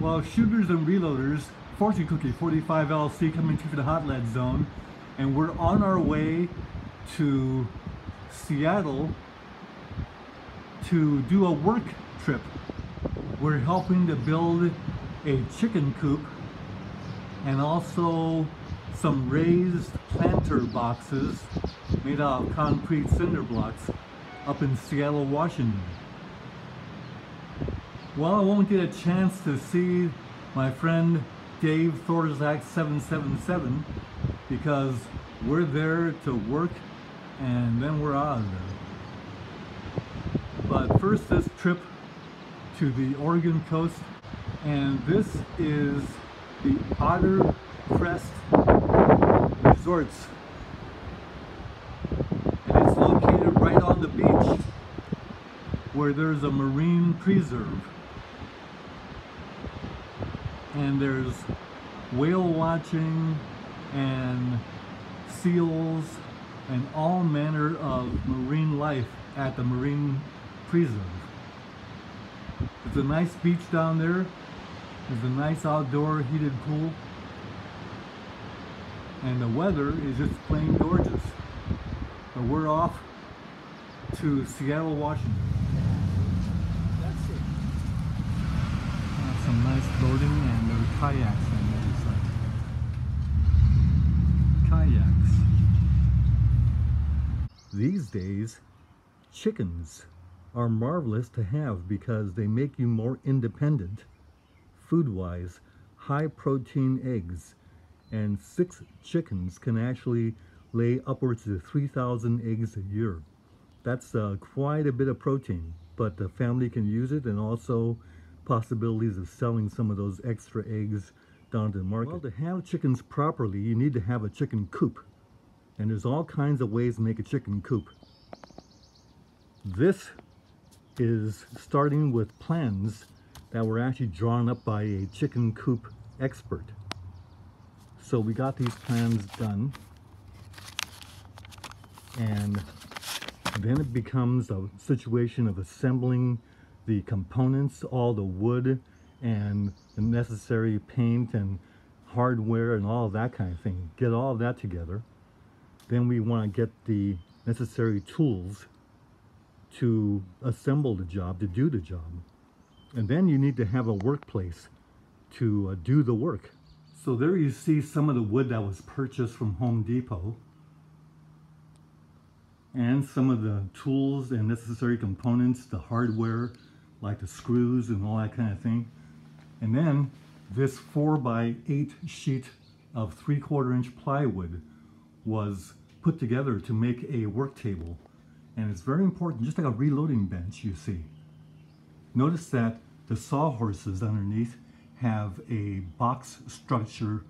Well, shooters and reloaders, fortune cookie 45 LC coming to the hot lead zone, and we're on our way to Seattle to do a work trip. We're helping to build a chicken coop and also some raised planter boxes made out of concrete cinder blocks up in Seattle, Washington. Well, I won't get a chance to see my friend Dave Thorzak 777 because we're there to work and then we're out of there. But first, this trip to the Oregon coast, and this is the Otter Crest Resorts, and it's located right on the beach where there's a marine preserve, and there's whale watching and seals and all manner of marine life at the marine preserve. There's a nice beach down there. There's a nice outdoor heated pool, and the weather is just plain gorgeous. So we're off to Seattle, Washington. That's it. Some nice boating, and there's kayaks on the other side. Kayaks. These days, chickens are marvelous to have because they make you more independent food-wise. High protein eggs, and 6 chickens can actually lay upwards of 3,000 eggs a year. That's quite a bit of protein, but the family can use it, and also possibilities of selling some of those extra eggs down to the market. Well, to have chickens properly, you need to have a chicken coop, and there's all kinds of ways to make a chicken coop. This is starting with plans that were actually drawn up by a chicken coop expert. So we got these plans done, and then it becomes a situation of assembling the components, all the wood and the necessary paint and hardware and all of that kind of thing. Get all of that together. Then we want to get the necessary tools to assemble the job, to do the job. And then you need to have a workplace to do the work. So there you see some of the wood that was purchased from Home Depot, and some of the tools and necessary components, the hardware, like the screws and all that kind of thing. And then this 4x8 sheet of 3/4 inch plywood was put together to make a work table. And it's very important, just like a reloading bench, you see. Notice that the sawhorses underneath have a box structure.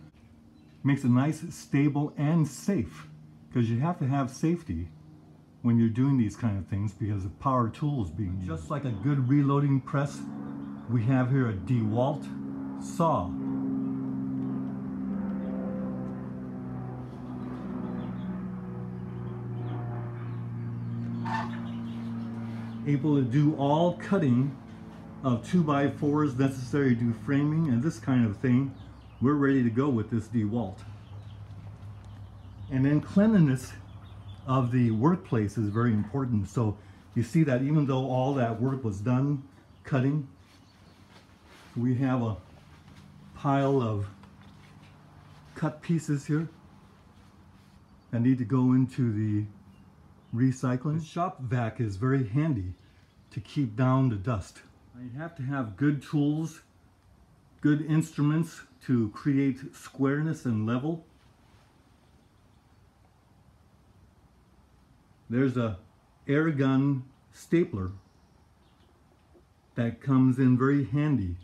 Makes it nice, stable, and safe, because you have to have safety when you're doing these kind of things because of power tools being used. Just like a good reloading press, we have here a DeWalt saw. Able to do all cutting of 2x4s necessary to do framing and this kind of thing. We're ready to go with this DeWalt. And then cleanliness of the workplace is very important. So you see that even though all that work was done cutting, we have a pile of cut pieces here that need to go into the recycling. The shop vac is very handy to keep down the dust. You have to have good tools, good instruments to create squareness and level. There's a air gun stapler that comes in very handy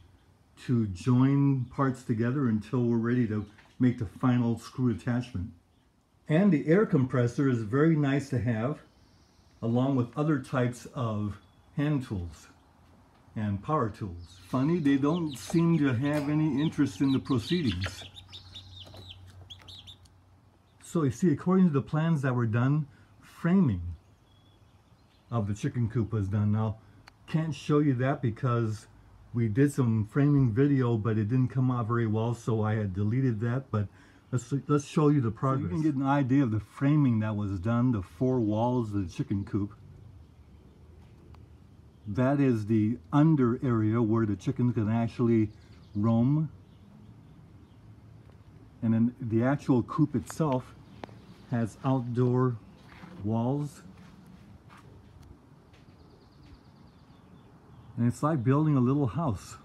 to join parts together until we're ready to make the final screw attachment. And the air compressor is very nice to have, along with other types of hand tools and power tools. Funny, they don't seem to have any interest in the proceedings. So you see, according to the plans that were done, framing of the chicken coop was done. Now, can't show you that because We did some framing video, but it didn't come out very well, so I had deleted that. But let's show you the progress. So you can get an idea of the framing that was done, the 4 walls of the chicken coop. That is the under area where the chickens can actually roam. And then the actual coop itself has outdoor walls. And it's like building a little house.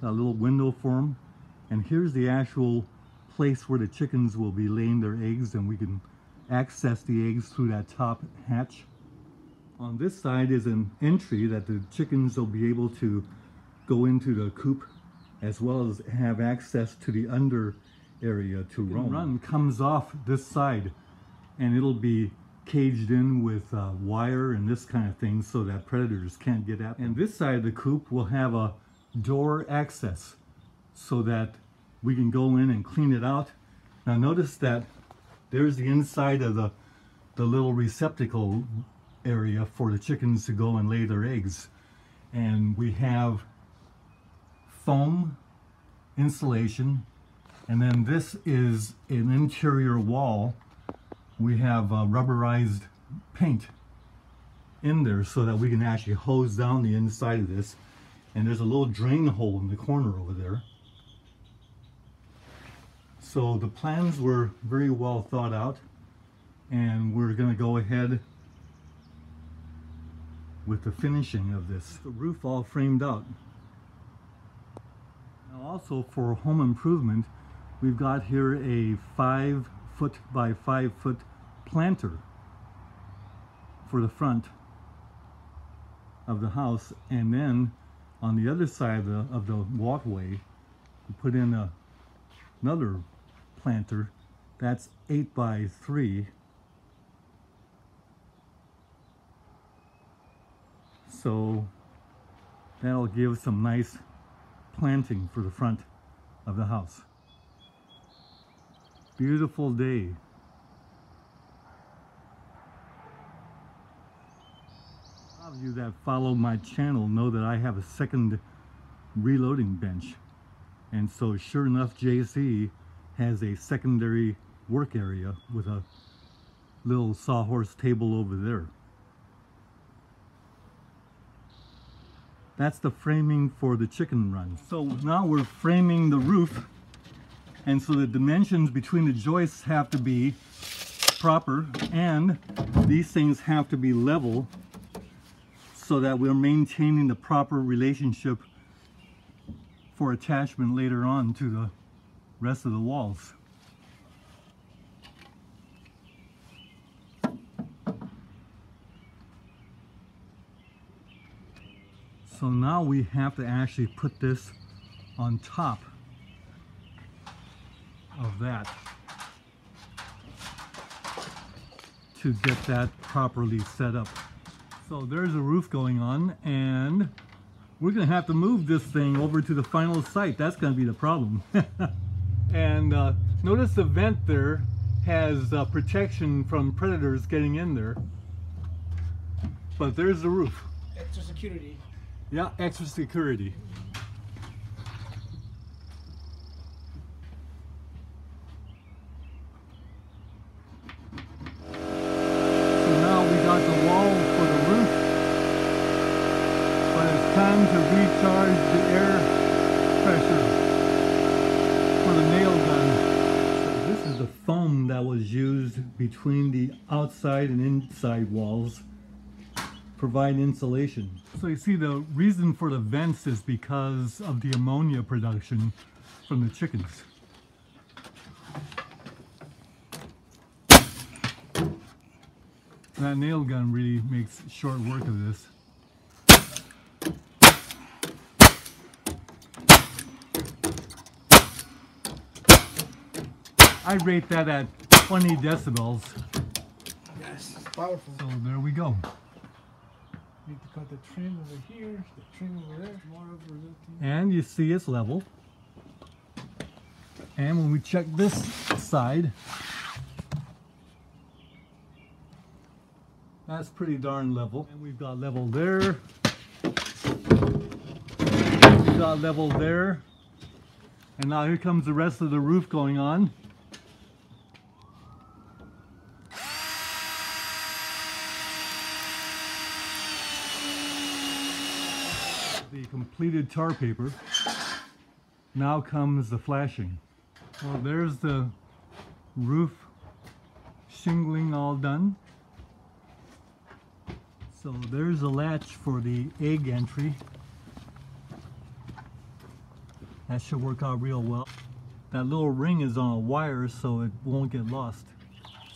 Got a little window for them. And here's the actual place where the chickens will be laying their eggs, and we can access the eggs through that top hatch. On this side is an entry that the chickens will be able to go into the coop, as well as have access to the under area to roam. The run comes off this side, and it'll be caged in with wire and this kind of thing so that predators can't get at them. And this side of the coop will have a door access so that we can go in and clean it out. Now notice that there's the inside of the little receptacle area for the chickens to go and lay their eggs. And we have foam insulation, and then this is an interior wall. We have rubberized paint in there so that we can actually hose down the inside of this. And there's a little drain hole in the corner over there. So the plans were very well thought out, and we're going to go ahead with the finishing of this. The roof all framed out. Now also for home improvement, we've got here a 5-foot by 5-foot planter for the front of the house, and then on the other side of the walkway we put in another planter that's 8 by 3. So that'll give some nice planting for the front of the house. Beautiful day. A lot of you that follow my channel know that I have a second reloading bench. And so sure enough, JC has a secondary work area with a little sawhorse table over there. That's the framing for the chicken run. So now we're framing the roof, and so the dimensions between the joists have to be proper, and these things have to be level so that we're maintaining the proper relationship for attachment later on to the rest of the walls. So now we have to actually put this on top of that to get that properly set up. So there's a roof going on, and we're going to have to move this thing over to the final site. That's going to be the problem. And notice the vent there has protection from predators getting in there. But there's the roof. Extra security. Yeah, extra security. So now we got the wall for the roof, but it's time to recharge the air pressure for the nail gun. So this is the foam that was used between the outside and inside walls, provide insulation. So you see, the reason for the vents is because of the ammonia production from the chickens. That nail gun really makes short work of this. I rate that at 20 decibels. Yes, it's powerful. So there we go. Need to cut the trim over here, the trim over there, more overlooking. And you see it's level. And when we check this side, that's pretty darn level. And we've got level there. got level there. And now here comes the rest of the roof going on. The completed tar paper. Now comes the flashing. Well, there's the roof shingling all done. So there's a latch for the egg entry. That should work out real well. That little ring is on a wire so it won't get lost.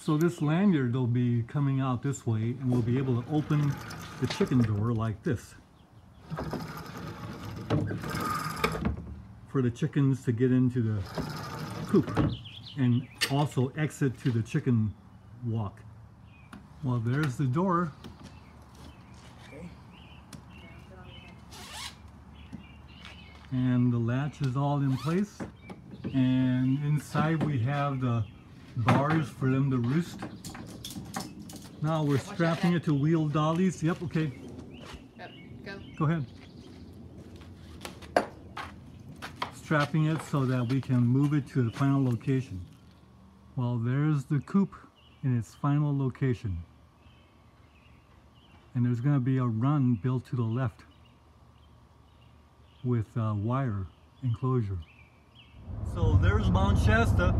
So this lanyard will be coming out this way and we'll be able to open the chicken door like this. For the chickens to get into the coop and also exit to the chicken walk. Well, there's the door. And the latch is all in place, and inside we have the bars for them to roost. Now we're strapping it to wheel dollies. Yep, okay. Yep, go. Go ahead. Strapping it so that we can move it to the final location. Well, there's the coop in its final location. And there's going to be a run built to the left with a wire enclosure. So there's Mount Shasta.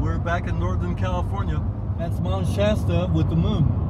We're back in Northern California. That's Mount Shasta with the moon.